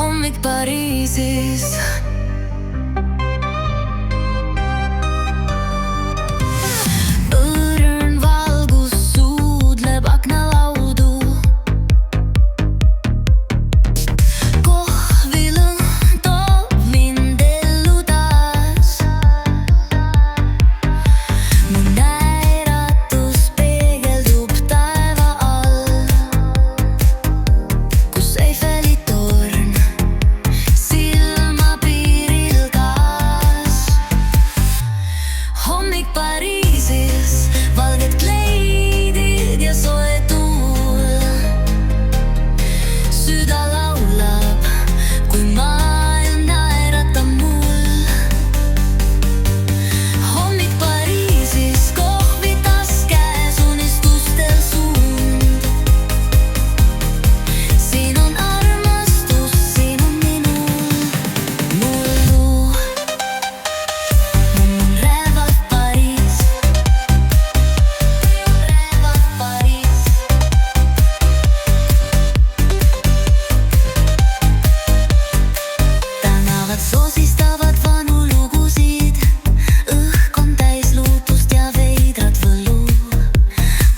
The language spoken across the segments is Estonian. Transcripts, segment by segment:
Hommik Pariisis. Õrn valgus suudleb aknalaudu. Kohvilõhn toob mind ellu taas. Mu näeratus peegeldub taeva all, kus Eiffeli torn silmapiiril kaas. Hommik Pariisis, valged kleidid ja soe tuul. Süda laulab, kui maailm naeratab mul. Hommik Pariisis, kohvitas käes, unistustel suund. Siin on armastus, siin on mullu. Mun rêvab Pariis, rêvab Pariis. Tänavad soosistavad vanu lugusid, õhk on täis lootust ja veidrat võlu.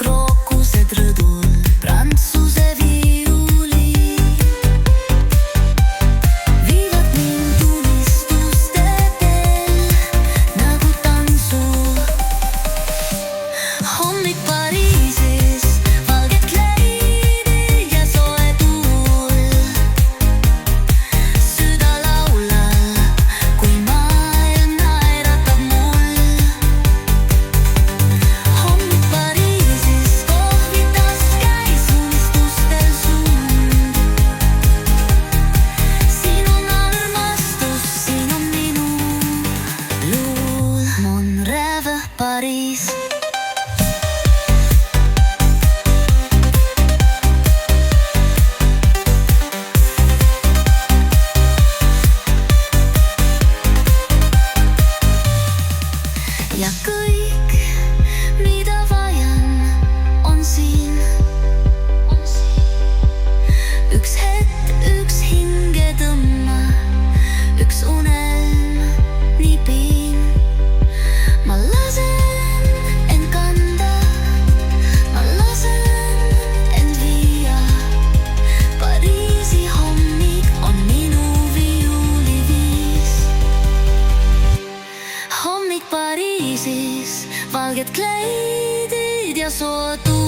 Krookused rõdul, Prantsuse viiulid viivad mind unistuste teel nagu tantsu. Hommik Pariisis, valged kleidid ja soe tuul. Süda laulab, kui maailm naeratab mul. Hommik Pariisis, kohvitas käis, unistustel suund. Siin on armastus, siin on minu luul. Mon rêve Pariis. Ja kõik, mida vajan, on siin. Üks hetk, üks hingetõmma, üks unelm, nii piin. Ma lasen end kanda, ma lasen end viia. Pariisi hommik on minu viiuliviis. Hommik Pariisis, valged kleidid ja soe tuul.